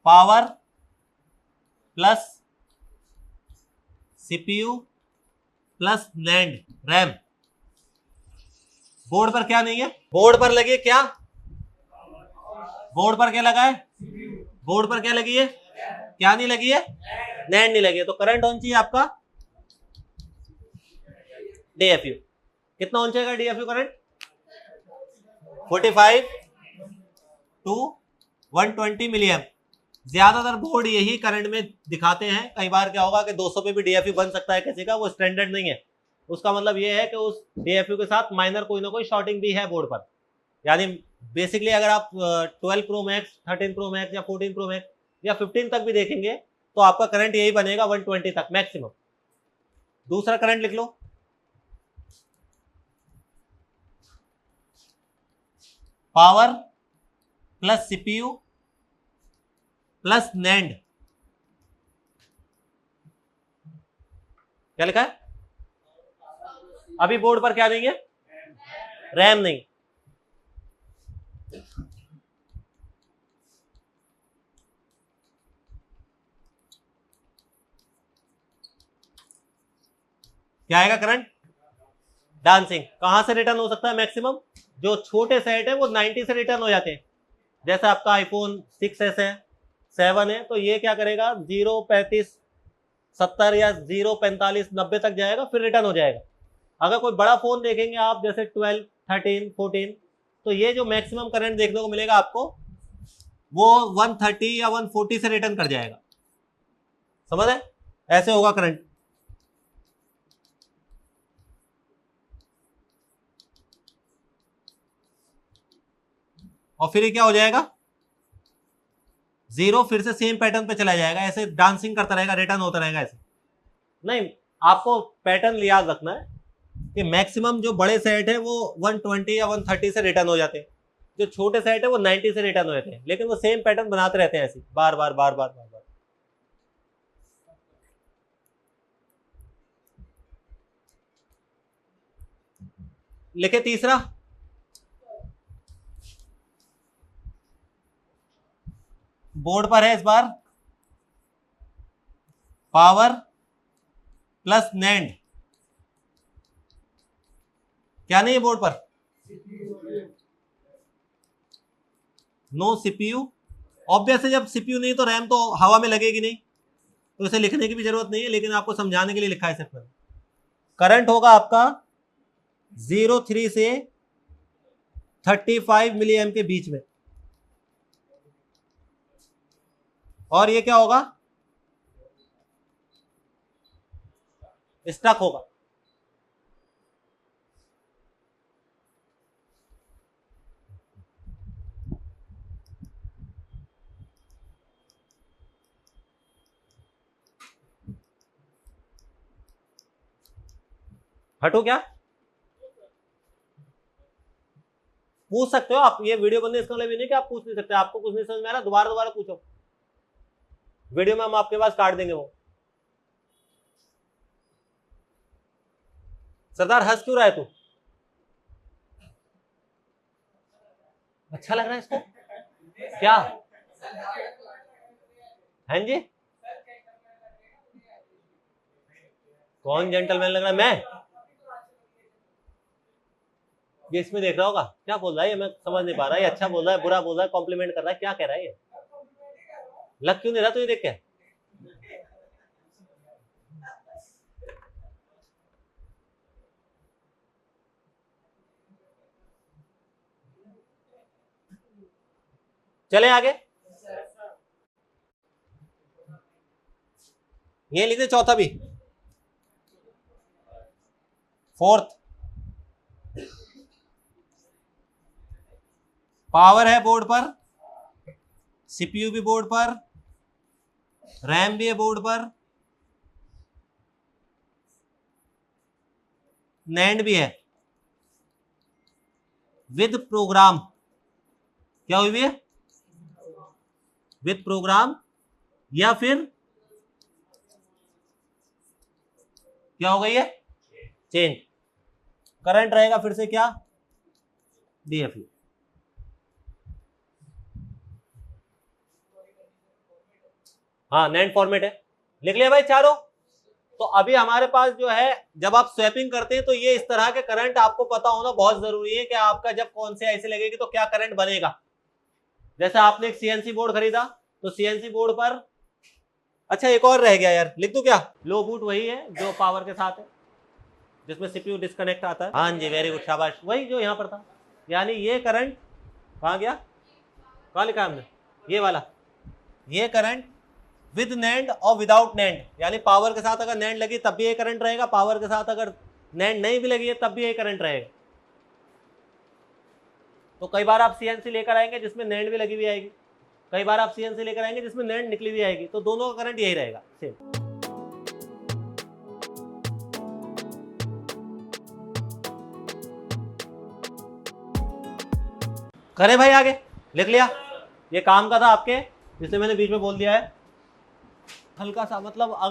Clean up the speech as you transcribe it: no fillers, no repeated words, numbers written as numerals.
Power plus CPU plus NAND RAM. Board पर क्या नहीं है? बोर्ड पर लगी क्या? बोर्ड पर क्या लगा है? बोर्ड पर क्या लगी है? क्या नहीं लगी है? नैंड नहीं लगी है। तो करंट होना चाहिए आपका डीएफयू। कितना होना चाहिए डीएफयू करंट? 45 टू 120 मिलियम। ज्यादातर बोर्ड यही करंट में दिखाते हैं। कई बार क्या होगा कि 200 पे भी डीएफयू बन सकता है किसी का, वो स्टैंडर्ड नहीं है। उसका मतलब ये है कि उस डीएफयू के साथ माइनर कोई ना कोई शॉर्टिंग भी है बोर्ड पर। यानी बेसिकली अगर आप 12 प्रो मैक्स, 13 प्रो मैक्स या 14 प्रो मैक्स या 15 तक भी देखेंगे तो आपका करंट यही बनेगा 120 तक मैक्सिमम। दूसरा करंट लिख लो, power plus CPU plus NAND. क्या लिखा है? अभी बोर्ड पर क्या नहीं है? रैम नहीं। क्या आएगा करंट? डांसिंग। कहां से रिटर्न हो सकता है मैक्सिमम? जो छोटे सेट है वो 90 से रिटर्न हो जाते हैं। जैसे आपका आईफोन 6s है, 7 है, तो ये क्या करेगा 0.35 70 या 0.45 90 तक जाएगा, फिर रिटर्न हो जाएगा। अगर कोई बड़ा फोन देखेंगे आप जैसे 12 13 14, तो ये जो मैक्सिमम करंट देखने को मिलेगा आपको वो 130 या 140 से रिटर्न कर जाएगा। समझ है? ऐसे होगा करंट। और फिर ये क्या हो जाएगा? जीरो, फिर से सेम पैटर्न पे चला जाएगा, ऐसे डांसिंग करता रहेगा, रिटर्न होता रहेगा ऐसे। नहीं, आपको पैटर्न याद रखना है कि मैक्सिमम जो बड़े सेट है वो 120 या 130 से रिटर्न हो जाते हैं, जो छोटे सेट है वो 90 से रिटर्न हो जाते हैं, लेकिन वो सेम पैटर्न बनाते रहते हैं ऐसे बार बार बार बार बार बार। लिखे तीसरा, बोर्ड पर है इस बार पावर प्लस नैंड। क्या नहीं है बोर्ड पर? No CPU. ऑब्वियस है, जब सीपीयू नहीं तो रैम तो हवा में लगेगी नहीं, तो इसे लिखने की भी जरूरत नहीं है, लेकिन आपको समझाने के लिए लिखा है सिर्फ। करंट होगा आपका 0.3 से 35 मिली एम के बीच में, और ये क्या होगा? स्टक होगा। हटो क्या? पूछ सकते हो आप, ये वीडियो बनने इसका मतलब भी नहीं कि आप पूछ नहीं सकते। आपको कुछ नहीं समझ में आ रहा, दोबारा दोबारा पूछो, वीडियो में हम आपके पास काट देंगे वो। सरदार हंस क्यों रहा है तू? अच्छा लग रहा है इसको? क्या हैं जी? कौन जेंटलमैन लग रहा है? मैं? ये इसमें देख रहा होगा क्या बोल रहा है, ये मैं समझ नहीं पा रहा है। ये अच्छा बोल रहा है, बुरा बोल रहा है, कॉम्प्लीमेंट कर रहा है, क्या कह रहा है ये? लग क्यों नहीं रहा तुझे देख के? चले आगे, ये लिखे चौथा भी, फोर्थ। पावर है बोर्ड पर, सीपीयू भी बोर्ड पर, रैम भी है बोर्ड पर, नैंड भी है विद प्रोग्राम। क्या हुई है? विद प्रोग्राम, या फिर क्या हो गई है? चेंज। करंट रहेगा फिर से क्या? डीएफयू। हाँ नैंड फॉर्मेट है, लिख लिया भाई चारों। तो अभी हमारे पास जो है जब आप स्वैपिंग करते हैं तो ये इस तरह के करंट आपको पता होना बहुत जरूरी है कि आपका जब कौन से आईसी लगेगी तो क्या करंट बनेगा। जैसे आपने एक सीएनसी बोर्ड खरीदा तो सीएनसी बोर्ड पर, अच्छा एक और रह गया यार, लिख दूं क्या? लो बूट वही है जो पावर के साथ है, जिसमें सीपीयू डिस्कनेक्ट आता है। हाँ जी वेरी गुड शाबाश, वही जो यहाँ पर था। यानी ये करंट कहाँ गया, कहाँ लिखा हमने, ये वाला, ये करंट विद नैंड और विदाउट नैंड, यानी पावर के साथ अगर नैंड लगी तब भी ये करंट रहेगा, पावर के साथ अगर नैंड नहीं भी लगी है तब भी ये करंट रहेगा। तो कई बार आप सीएनसी लेकर आएंगे जिसमें नैंड भी लगी हुई आएगी, कई बार आप सीएनसी लेकर आएंगे जिसमें नैंड निकली हुई आएगी, तो दोनों का करंट यही रहेगा सेम। करे भाई आगे, लिख लिया, ये काम का था आपके, इसलिए मैंने बीच में बोल दिया है। हल्का सा मतलब